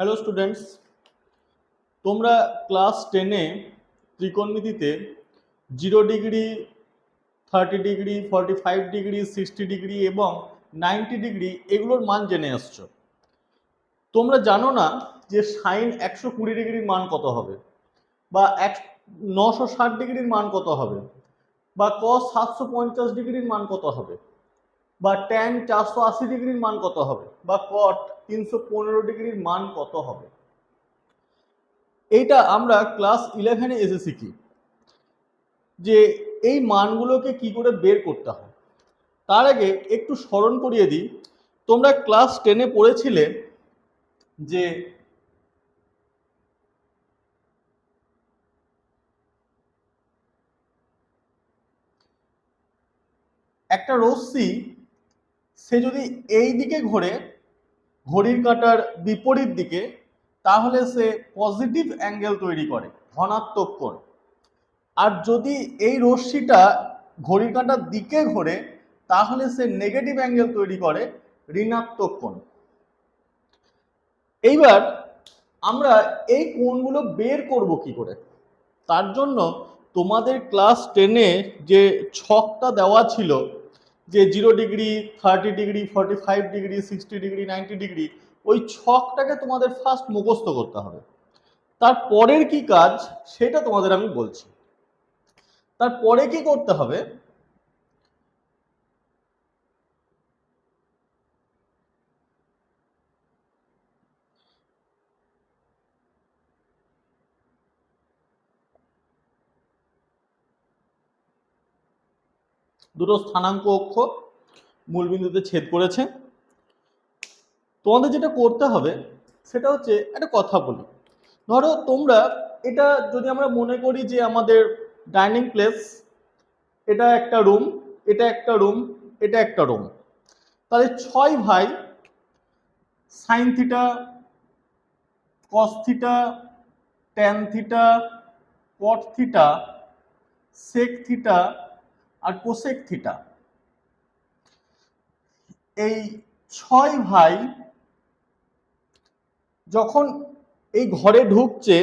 Hello students, তোমরা class 10-এ ত্রিকোণমিতিতে 0 ডিগ্রি, 30 ডিগ্রি, 45 ডিগ্রি, 60 ডিগ্রি এবং 90 ডিগ্রি এগুলোর মান জেনে আসছো। তোমরা জানো না যে সাইন 120 ডিগ্রির মান কত হবে, বা 960 ডিগ্রির মান কত হবে, বা কস 750 ডিগ্রির মান কত হবে, বা ট্যান 480 ডিগ্রির মান কত হবে, বা কট 315 ডিগ্রির মান কত হবে। এইটা আমরা ক্লাস 11-এ এসে শিখি যে এই মানগুলোকে কি করে বের করতে হয়। তার আগে একটু স্মরণ করিয়ে দিই, তোমরা ক্লাস 10-এ পড়েছিলে যে একটা রশ্মি সে যদি এই দিকে ঘোরে ঘড়ির কাঁটার বিপরীত দিকে, তাহলে সে পজিটিভ অ্যাঙ্গেল তৈরি করে, ধনাত্মক কোণ। আর যদি এই রশ্মিটা ঘড়ির কাঁটার দিকে ঘোরে তাহলে সে নেগেটিভ অ্যাঙ্গেল তৈরি করে, ঋণাত্মক কোণ। এইবার আমরা এই কোণগুলো বের করব কি করে, তার জন্য তোমাদের ক্লাস 10-এ যে ছকটা দেওয়া ছিল যে 0 degree, 30 degree, 45 degree, 60 degree, 90 degree, ওই ছকটাকে তোমাদের ফার্স্ট মুখস্থ করতে হবে। তারপরের কি কাজ সেটা তোমাদের আমি বলছি। তারপরে কি করতে হবে, দুটো স্থানাঙ্ক অক্ষ মূলবিন্দুতে ছেদ করেছে। তোমাদের যেটা করতে হবে সেটা হচ্ছে, একটা কথা বলি, ধরো তোমরা এটা যদি আমরা মনে করি যে আমাদের ডাইনিং প্লেস, এটা একটা রুম, এটা একটা রুম, এটা একটা রুম, তাহলে 6 ভাই sine theta, cos theta, tan theta, cot theta, sec theta আর কোসেক থিটা, এই 6 ভাই যখন এই ঘরে ঢুকছে,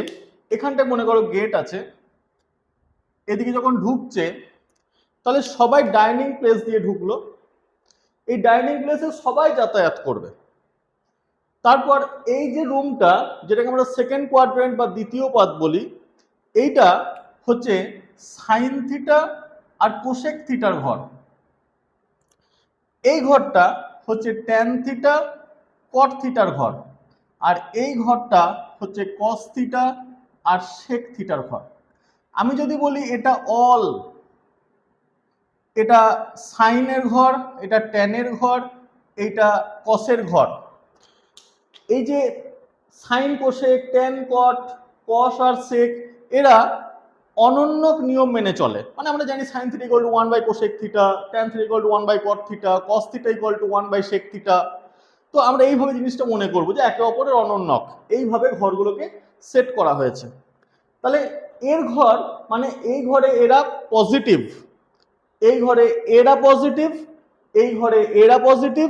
এখানটায় মনে করো গেট আছে, এদিকে যখন ঢুকছে তাহলে সবাই ডাইনিং প্লেস দিয়ে ঢুকলো, এই ডাইনিং প্লেসে সবাই যাতায়াত করবে। তারপর এই যে রুমটা, যেটাকে আমরা সেকেন্ড কোয়াড্রেন্ট বা দ্বিতীয় পাদ বলি, এইটা হচ্ছে সাইন থিটা আর কোসেক থিটার ঘর। এই ঘরটা হচ্ছে ট্যান থিটা, কট থিটার ঘর। আর এই ঘরটা হচ্ছে কস থিটা আর সেক থিটার ঘর। আমি যদি বলি এটা অল, এটা সাইনের ঘর, এটা ট্যানের ঘর, এইটা কসের ঘর। এই যে sine cosec, tan cot, cos আর সেক, এরা অনন্য নিয়ম মেনে চলে। মানে আমরা জানি sine theta equal to 1 by cosec theta, tan theta equal to 1 by cot theta, cos theta equal to 1 by sec theta. তো আমরা এইভাবে জিনিসটা মনে করবো যে একে অপরের অনন্যক, এইভাবে ঘরগুলোকে সেট করা হয়েছে। তাহলে এর ঘর মানে এই ঘরে এরা পজিটিভ, এই ঘরে এরা পজিটিভ, এই ঘরে এরা পজিটিভ,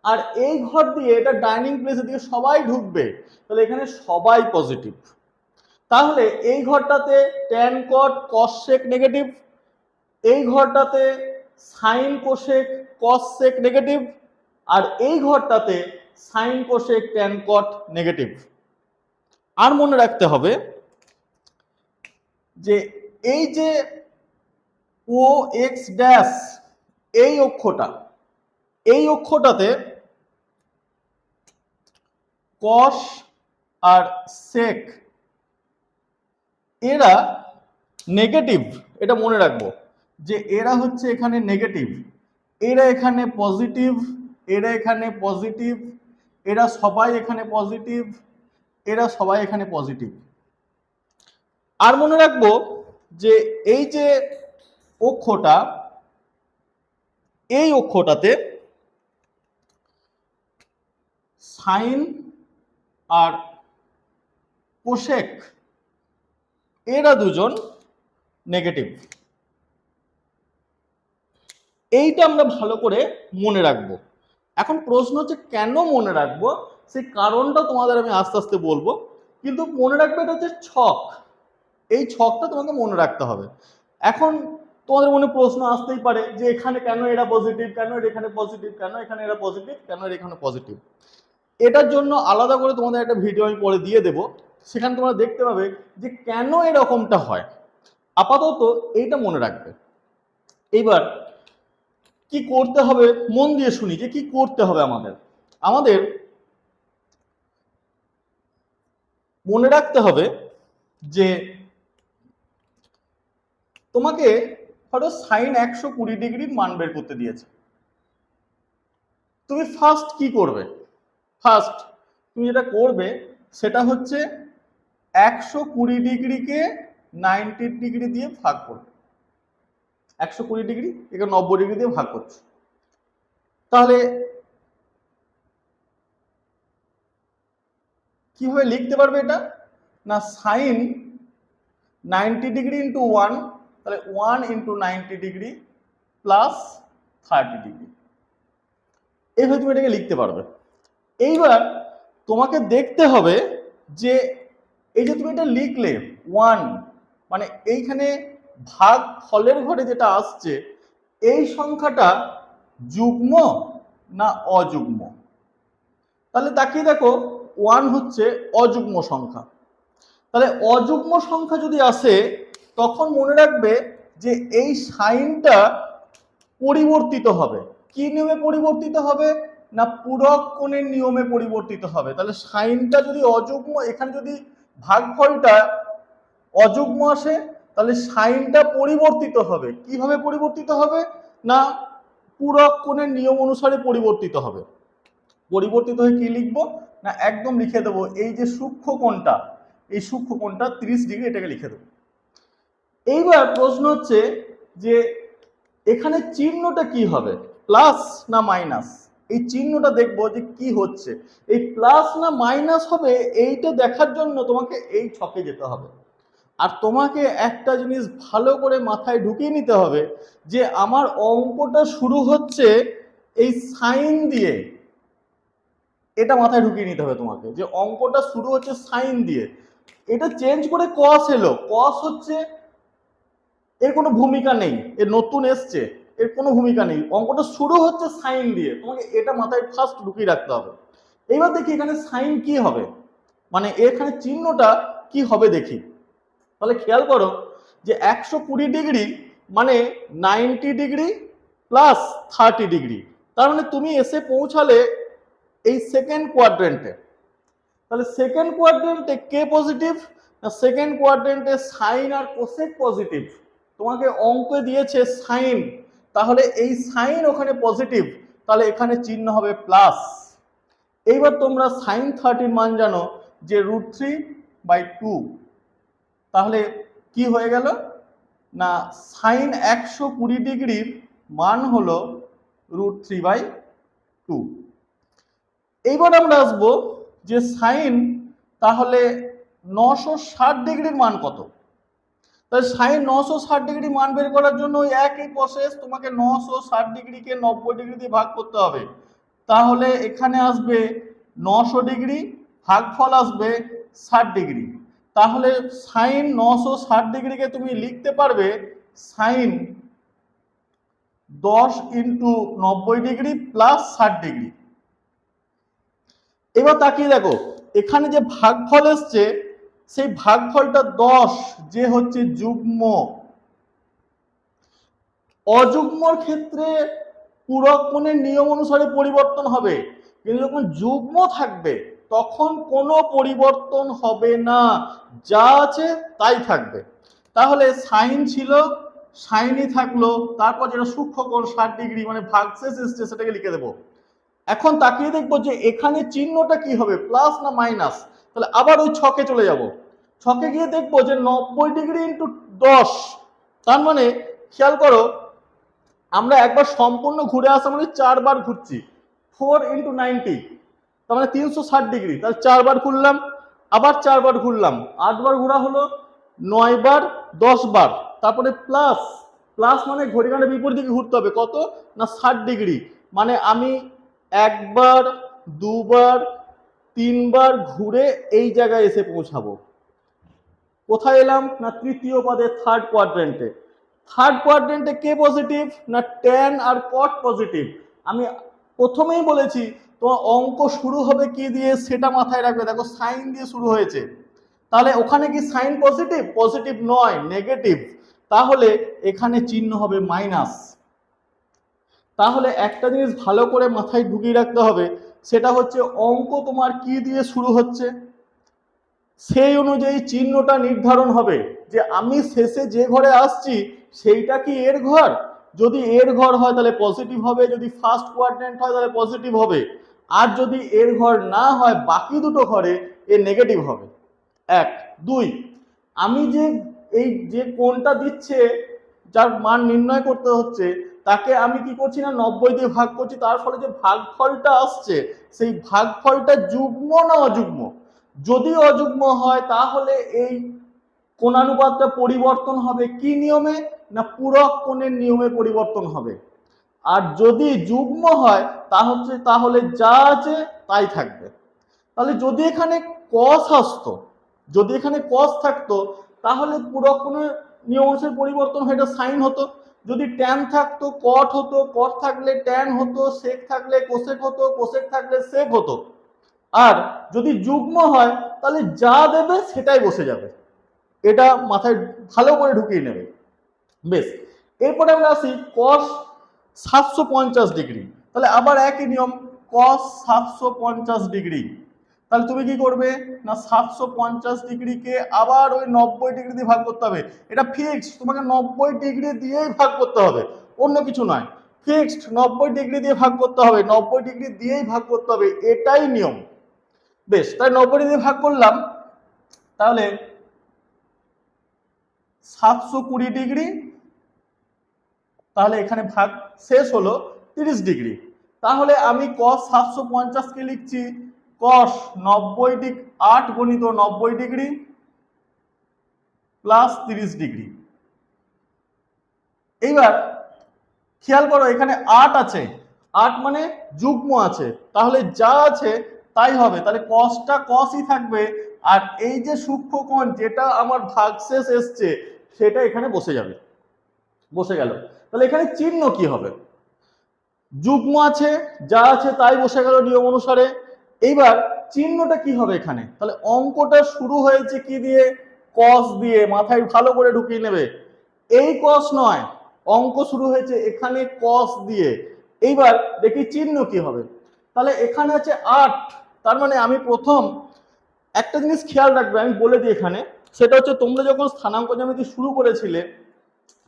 আর এই ঘর দিয়ে এটা ডাইনিং প্লেসের দিকে সবাই ঢুকবে, তাহলে এখানে সবাই পজিটিভ। তাহলে এই ঘরটাতে ট্যান কট কস সেক নেগেটিভ, এই ঘরটাতে sine cosec cos sec negative, আর এই ঘরটাতে sine cosec tan cot negative. আর মনে রাখতে হবে যে এই যে ও এক্স ড্যাশ, এই অক্ষটা, এই অক্ষটাতে কস আর সেক এরা নেগেটিভ। এটা মনে রাখবো যে এরা হচ্ছে এখানে নেগেটিভ, এরা এখানে পজিটিভ, এরা এখানে পজিটিভ, এরা সবাই এখানে পজিটিভ, এরা সবাই এখানে পজিটিভ। আর মনে রাখবো যে এই যে অক্ষটা, এই অক্ষটাতে সাইন আর কোসেক এরা দুজন নেগেটিভ। এইটা আমরা ভালো করে মনে রাখবো। এখন প্রশ্ন হচ্ছে কেন মনে রাখবো, সেই কারণটা তোমাদের আমি আস্তে আস্তে বলবো, কিন্তু মনে রাখবে এটা হচ্ছে ছক। এই ছকটা তোমাকে মনে রাখতে হবে। এখন তোমাদের মনে প্রশ্ন আসতেই পারে যে এখানে কেন এরা পজিটিভ, কেন এখানে পজিটিভ, কেন এখানে এরা পজিটিভ, কেন এখানে পজিটিভ। এটার জন্য আলাদা করে তোমাদের একটা ভিডিও আমি পরে দিয়ে দেবো, সেখানে তোমরা দেখতে পাবে যে কেন এরকমটা হয়। আপাতত এইটা মনে রাখবে। এইবার কি করতে হবে মন দিয়ে শুনি যে কি করতে হবে আমাদের। আমাদের মনে রাখতে হবে যে তোমাকে হয়তো সাইন 120 ডিগ্রির মান বের করতে দিয়েছে। তুমি ফার্স্ট কি করবে? ফার্স্ট তুমি যেটা করবে সেটা হচ্ছে 120 ডিগ্রিকে 90 ডিগ্রি দিয়ে ভাগ করবে। 120 ডিগ্রি একে 90 ডিগ্রি দিয়ে ভাগ করছো, তাহলে কিভাবে লিখতে পারবে এটা? না সাইন 90 ডিগ্রি ইন্টু 1, তাহলে 1 ইন্টু 90 ডিগ্রি প্লাস 30 ডিগ্রি, এইভাবে তুমি এটাকে লিখতে পারবে। এইবার তোমাকে দেখতে হবে যে এই যে তুমি এটা লিখলে 1, মানে এইখানে ভাগ ফলের ঘরে যেটা আসছে এই সংখ্যাটা যুগ্ম না অযুগ্ম? তাহলে তাকিয়ে দেখো 1 হচ্ছে অযুগ্ম সংখ্যা। তাহলে অযুগ্ম সংখ্যা যদি আসে তখন মনে রাখবে যে এই সাইনটা পরিবর্তিত হবে। কি নিয়মে পরিবর্তিত হবে? না পূরক কোণের নিয়মে পরিবর্তিত হবে। তাহলে সাইনটা যদি অযুগ্ম, এখানে যদি ভাগফলটা অযুগ্ম আসে তাহলে সাইনটা পরিবর্তিত হবে। কিভাবে পরিবর্তিত হবে? না পূরক কোণের নিয়ম অনুসারে পরিবর্তিত হবে। পরিবর্তিত হয়ে কি লিখবো? না একদম লিখে দেবো এই যে সূক্ষ্ম কোণটা, এই সূক্ষ্ম কোণটা 30 ডিগ্রি, এটাকে লিখে দেবো। এইবার প্রশ্ন হচ্ছে যে এখানে চিহ্নটা কি হবে, প্লাস না মাইনাস? এই চিহ্নটা দেখবো যে কি হচ্ছে, এই প্লাস না মাইনাস হবে এইটা দেখার জন্য তোমাকে এই ছকে যেতে হবে। আর তোমাকে একটা জিনিস ভালো করে মাথায় ঢুকিয়ে নিতে হবে যে আমার অঙ্কটা শুরু হচ্ছে এই সাইন দিয়ে। এটা মাথায় ঢুকিয়ে নিতে হবে তোমাকে যে অঙ্কটা শুরু হচ্ছে সাইন দিয়ে। এটা চেঞ্জ করে কস এলো, কস হচ্ছে এর কোনো ভূমিকা নেই, এর নতুন এসছে, এর কোনো ভূমিকা নেই। অঙ্কটা শুরু হচ্ছে সাইন দিয়ে, তোমাকে এটা মাথায় ফার্স্ট ঢুকিয়ে রাখতে হবে। এইবার দেখি এখানে সাইন কি হবে, মানে এখানে চিহ্নটা কি হবে দেখি। তাহলে খেয়াল করো যে 120 ডিগ্রি মানে 90 ডিগ্রি প্লাস 30 ডিগ্রি, তার মানে তুমি এসে পৌঁছালে এই সেকেন্ড কোয়াড্রেন্টে। তাহলে সেকেন্ড কোয়াড্রেন্টে কে পজিটিভ? না সেকেন্ড কোয়াড্রেন্টে সাইন আর কোসেক পজিটিভ। তোমাকে অঙ্কে দিয়েছে সাইন, তাহলে এই সাইন ওখানে পজিটিভ, তাহলে এখানে চিহ্ন হবে প্লাস। এইবার তোমরা সাইন 30 মান জানো যে √3/2, তাহলে কি হয়ে গেল? না সাইন 120 ডিগ্রির মান হলো √3/2। এইবার আমরা আসবো যে সাইন তাহলে 960 ডিগ্রির মান কত? তাহলে সাইন 960 ডিগ্রি মান বের করার জন্য ওই একই প্রসেস, তোমাকে 960 ডিগ্রিকে 90 ডিগ্রি দিয়ে ভাগ করতে হবে। তাহলে এখানে আসবে 900 ডিগ্রি, ভাগফল আসবে 60 ডিগ্রি। তাহলে সাইন 960 ডিগ্রিকে তুমি লিখতে পারবে sine 10 into 90 degree plus 60 degree. এবার তাকিয়ে দেখো এখানে যে ভাগফল এসছে সেই ভাগফলটা 10, যে হচ্ছে যুগ্ম। অযুগ্মর ক্ষেত্রে পূরক কোণের নিয়ম অনুসারে পরিবর্তন হবে, কিন্তু যখন যুগ্ম থাকবে তখন কোনো পরিবর্তন হবে না, যা আছে তাই থাকবে। তাহলে সাইন ছিল, সাইনই থাকলো, তারপর যেটা সূক্ষ্ম কোণ 60 ডিগ্রি মানে ভাগশেষ এসছে সেটাকে লিখে দেবো। এখন তাকিয়ে দেখবো যে এখানে চিহ্নটা কি হবে, প্লাস না মাইনাস? তাহলে আবার ওই ছকে চলে যাব, ছকে গিয়ে দেখবো যে 90 ডিগ্রি ইন্টু 10, তার মানে খেয়াল করো আমরা একবার সম্পূর্ণ ঘুরে আসা মানে 4 বার ঘুরছি, 4 ইন্টু 90 তার মানে 360 ডিগ্রি। তাহলে 4 বার ঘুরলাম, আবার 4 বার ঘুরলাম, 8 বার ঘোরা হলো, 9 বার, 10 বার, তারপরে প্লাস। প্লাস মানে ঘড়িকাঁটার বিপরীত দিকে ঘুরতে হবে, কত না 60 ডিগ্রি। মানে আমি একবার, দুবার, 3বার ঘুরে এই জায়গায় এসে পৌঁছাবো। কোথায় এলাম? না তৃতীয় পদে, থার্ড কোয়াড্রেন্টে। থার্ড কোয়াড্রেন্টে কে পজিটিভ? না ট্যান আর কট পজিটিভ। আমি প্রথমেই বলেছি তোমার অঙ্ক শুরু হবে কি দিয়ে সেটা মাথায় রাখবে। দেখো সাইন দিয়ে শুরু হয়েছে, তাহলে ওখানে কি সাইন পজিটিভ? পজিটিভ নয়, নেগেটিভ। তাহলে এখানে চিহ্ন হবে মাইনাস। তাহলে একটা জিনিস ভালো করে মাথায় ঢুকিয়ে রাখতে হবে, সেটা হচ্ছে অঙ্ক তোমার কি দিয়ে শুরু হচ্ছে, সেই অনুযায়ী চিহ্নটা নির্ধারণ হবে যে আমি শেষে যে ঘরে আসছি সেইটা কি এর ঘর। যদি এর ঘর হয় তাহলে পজিটিভ হবে, যদি ফার্স্ট কোয়াড্রেন্ট হয় তাহলে পজিটিভ হবে, আর যদি এর ঘর না হয় বাকি দুটো ঘরে এ নেগেটিভ হবে। 1 2 আমি এই যে কোণটা দিচ্ছে, যার মান নির্ণয় করতে হচ্ছে, তাকে আমি কি করছি না 90 দিয়ে ভাগ করছি। তার ফলে যে ভাগফলটা আসছে সেই ভাগফলটা যুগ্ম না অযুগ্ম? যদি অযুগ্ম হয় তাহলে এই কোণানুপাতটা পরিবর্তন হবে কি নিয়মে? না পূরক কোণের নিয়মে পরিবর্তন হবে। আর যদি যুগ্ম হয় তাহলে যা আছে তাই থাকবে। তাহলে যদি এখানে cos আসতো, যদি এখানে cos থাকতো তাহলে পূরক কোণের নিয়ম অনুসারে পরিবর্তন হয়ে এটা সাইন হতো। যদি ট্যান থাকতো কট হতো, কট থাকলে ট্যান হতো, সেক থাকলে কোসেক হতো, কোসেক থাকলে সেক হতো। আর যদি যুগ্ম হয় তাহলে যা দেবে সেটাই বসে যাবে। এটা মাথায় ভালো করে ঢুকিয়ে নেবে। বেশ, এরপরে আমরা আসি cos 750 ডিগ্রি। তাহলে আবার একই নিয়ম, cos 750 ডিগ্রি। তাহলে তুমি কি করবে না 750 ডিগ্রিকে আবার ওই 90 ডিগ্রি দিয়ে ভাগ করতে হবে। এটা ফিক্সড, তোমাকে 90 ডিগ্রি দিয়েই ভাগ করতে হবে, অন্য কিছু নয়। ফিক্সড 90 ডিগ্রি দিয়ে ভাগ করতে হবে, 90 ডিগ্রি দিয়েই ভাগ করতে হবে, এটাই নিয়ম। বেশ, তাই 90 ডিগ্রি ভাগ করলাম, তাহলে 720 ডিগ্রি, তাহলে এখানে ভাগ শেষ হলো 30 ডিগ্রি। তাহলে আমি cos 750 কে লিখছি cos 90 ডিগ্রি 8 গুণিত 90 ডিগ্রি প্লাস 30 ডিগ্রি। এইবার খেয়াল করো এখানে 8 আছে, 8 মানে যুগ্ম আছে, তাহলে যা আছে তাই হবে। তাহলে cosটা cosই থাকবে, আর এই যে সূক্ষ্ম কোণ যেটা আমার ভাগশেষ এসছে সেটা এখানে বসে যাবে, বসে গেল। তাহলে এখানে চিহ্ন কি হবে? যুগ্ম আছে, যা আছে তাই বসে গেল নিয়ম অনুসারে। এইবার চিহ্নটা কি হবে এখানে? তাহলে অঙ্কটা শুরু হয়েছে কি দিয়ে? cos দিয়ে। মাথায় ভালো করে ঢুকিয়ে নেবে, এই cos নয়, অঙ্ক শুরু হয়েছে এখানে cos দিয়ে। এইবার দেখি চিহ্ন কি হবে। তাহলে এখানে আছে 8, তার মানে আমি প্রথম একটা জিনিস খেয়াল রাখবে, আমি বলে দিই এখানে, সেটা হচ্ছে তোমরা যখন স্থানাঙ্ক জ্যামিতি শুরু করেছিলে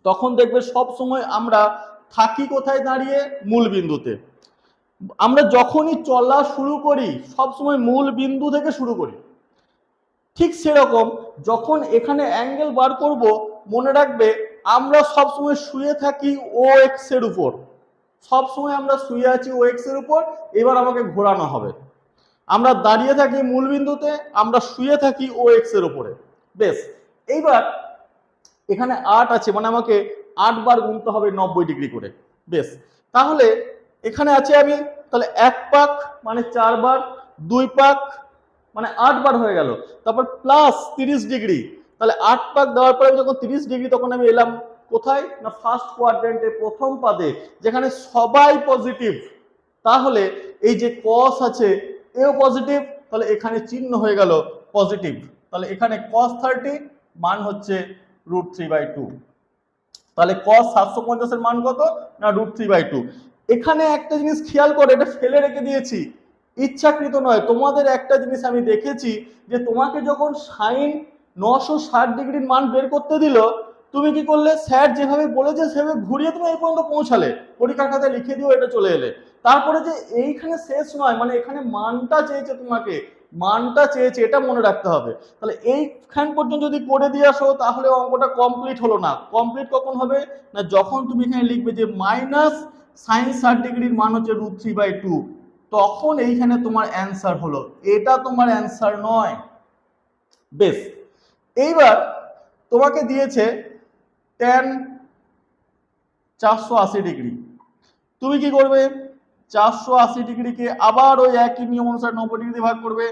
তখন দেখবে সব সময় আমরা থাকি কোথায় দাঁড়িয়ে? মূল বিন্দুতে। আমরা যখনই চলা শুরু করি সব সময় মূল বিন্দু থেকে শুরু করি। ঠিক সেরকম যখন এখানে অ্যাঙ্গেল বার করব, মনে রাখবে আমরা সব সময় শুয়ে থাকি OX এর উপর, সব সময় আমরা শুয়ে আছি OX এর উপর। এবার আমাকে ঘোরানো হবে, আমরা দাঁড়িয়ে থাকি মূল বিন্দুতে, আমরা শুয়ে থাকি OX এর উপরে। বেশ, এইবার এখানে 8 আছে মানে আমাকে 8 বার গুনতে হবে 90 ডিগ্রি করে। বেশ, তাহলে এখানে আছে আমি, তাহলে 1 পাক মানে 4 বার, 2 পাক মানে 8 বার হয়ে গেল, তারপর প্লাস 30 ডিগ্রি। তাহলে 8 পাক দেওয়ার পরে যখন 30 ডিগ্রি তখন আমি এলাম কোথায়? না ফার্স্ট কোয়াড্রেন্টে, প্রথম পাদে, যেখানে সবাই পজিটিভ। তাহলে এই যে cos আছে এও পজিটিভ, তাহলে এখানে চিহ্ন হয়ে গেল পজিটিভ। তাহলে এখানে cos 30 মান হচ্ছে √3/2। তাহলে cos 750 এর মান কত? না √3/2। এখানে একটা জিনিস খেয়াল করে, এটা ফেলে রেখে দিয়েছি, ইচ্ছাকৃত নয়। তোমাদের একটা জিনিস আমি দেখেছি যে তোমাকে যখন sin 960 ডিগ্রির মান বের করতে দিল, তুমি কি করলে? স্যার যেভাবে বলেছে সেভাবে ঘুরিয়ে তুমি এই পর্যন্ত পৌঁছালে, পরীক্ষার খাতায় লিখে দিও এটা চলে এলে। তারপরে যে এইখানে শেষ নয়, মানে এখানে মানটা চেয়েছে, তোমাকে মানটা চেয়েছে, এটা মনে রাখতে হবে। তাহলে এইখান পর্যন্ত যদি করে দিয়ে আসো তাহলে অঙ্কটা কমপ্লিট হলো না। কমপ্লিট কখন হবে? না যখন তুমি এখানে লিখবে যে মাইনাস sin 60 ডিগ্রির মান হচ্ছে √3/2, তখন এইখানে তোমার অ্যান্সার হলো, এটা তোমার অ্যান্সার নয়। বেশ, এইবার তোমাকে দিয়েছে tan 480 ডিগ্রি। তুমি কি করবে? 480 ডিগ্রিকে আবার ওই একই নিয়ম অনুসারে 90 ডিগ্রি ভাগ করবে।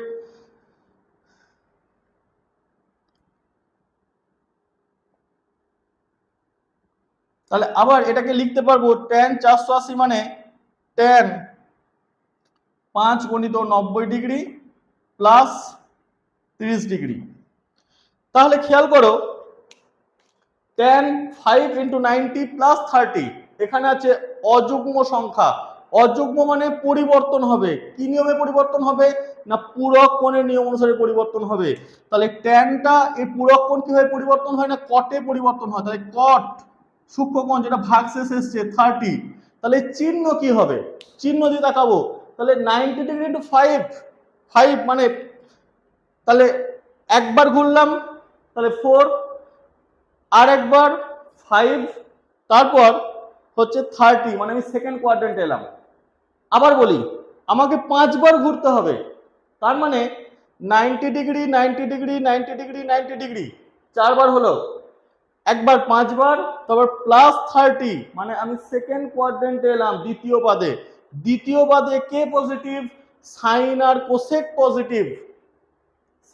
তাহলে আবার এটাকে লিখতে পারবো tan 480 মানে tan 5 গুণিত 90 ডিগ্রি প্লাস 30 ডিগ্রি। তাহলে খেয়াল করো tan 5 × 90 প্লাস 30, এখানে আছে অযুগ্ম সংখ্যা। অযুগ্ম মানে পরিবর্তন হবে। কি নিয়মে পরিবর্তন হবে? না পূরক কোণের নিয়ম অনুসারে পরিবর্তন হবে। তাহলে ট্যানটা এই পূরক কোণ কিভাবে পরিবর্তন হয়? না কটে পরিবর্তন হয়। তাহলে কট সূক্ষ্মকোণ যেটা ভাগশেষ এসছে 30, তাহলে চিহ্ন কি হবে? চিহ্ন দিয়ে দেখাবো। তাহলে 90 ডিগ্রি × 5, 5 মানে তাহলে একবার ঘুরলাম তাহলে 4, আর একবার 5, তারপর হচ্ছে 30 মানে আমি সেকেন্ড কোয়াড্রেন্টে এলাম। আবার বলি আমাকে 5 বার ঘুরতে হবে, তার মানে 90 ডিগ্রি 90 ডিগ্রি 90 ডিগ্রি 90 ডিগ্রি 4 বার হলো, একবার 5 বার, তারপর প্লাস 30 মানে আমি সেকেন্ড কোয়াড্রেন্টে এলাম দ্বিতীয় পাদে। দ্বিতীয় পাদে কে পজিটিভ? সাইন আর কোসেক পজিটিভ।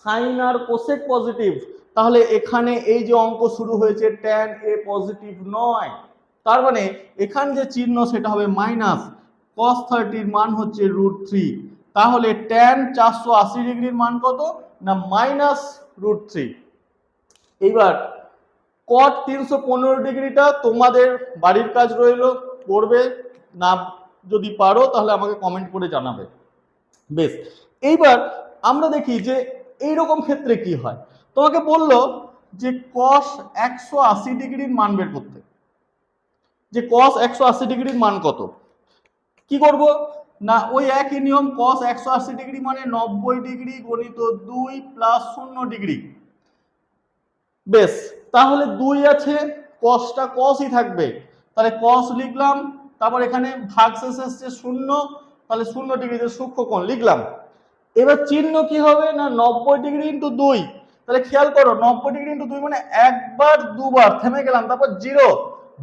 সাইন আর কোসেক পজিটিভ। তাহলে এখানে এই যে অঙ্ক শুরু হয়েছে tan a পজিটিভ নয়, তার মানে এখানে যে চিহ্ন সেটা হবে মাইনাস। cos 30 এর মান হচ্ছে √3। তাহলে tan 480 ডিগ্রির মান কত? না মাইনাস √3। এইবার cot 315 ডিগ্রিটা তোমাদের বাড়ির কাজ রইলো, করবে না যদি পারো তাহলে আমাকে কমেন্ট করে জানাবে। বেশ, এইবার আমরা দেখি যে এইরকম ক্ষেত্রে কি হয়। তোমাকে বললো যে cos 180 ডিগ্রির মান বের করতে, যে cos 180 ডিগ্রির মান কত। কি করব? না ওই একই নিয়ম, cos 180 ডিগ্রি মানে 90 ডিগ্রি গুণিত 2 প্লাস 0 ডিগ্রি। বেশ, তাহলে 2 আছে, cosটা cosই থাকবে, তাহলে cos লিখলাম, তারপর এখানে ভাগশেষ এসছে 0, তাহলে 0 ডিগ্রিতে সূক্ষ্মকোণ লিখলাম। এবার চিহ্ন কি হবে? না 90 ডিগ্রি × 2। তাহলে খেয়াল করো 90 ডিগ্রি × 2 মানে একবার দুবার, থেমে গেলাম, তারপর 0।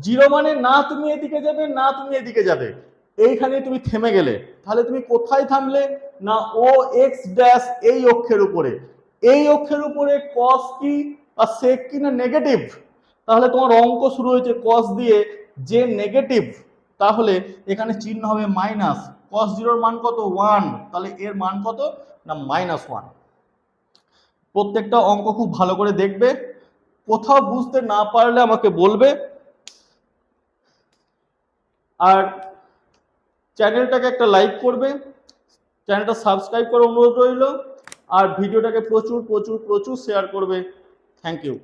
0 মানে না তুমি এদিকে যাবে না তুমি এদিকে যাবে, এইখানে তুমি থেমে গেলে। তাহলে তুমি কোথায় থামলে? না ও এক্স ড্যাশ এই অক্ষের উপরে। এই অক্ষের উপরে cos কি আর sec কি? না নেগেটিভ। তাহলে তোমার অঙ্ক শুরু হয়েছে cos দিয়ে, যে নেগেটিভ, তাহলে এখানে চিহ্ন হবে মাইনাস। cos 0 এর মান কত? 1, তাহলে এর মান কত? না -1। প্রত্যেকটা অঙ্ক খুব ভালো করে দেখবে, কোথাও বুঝতে না পারলে আমাকে বলবে। আর চ্যানেলটাকে একটা লাইক করবে, চ্যানেলটা সাবস্ক্রাইব করার অনুরোধ রইল, আর ভিডিওটাকে প্রচুর প্রচুর প্রচুর শেয়ার করবে। Thank you.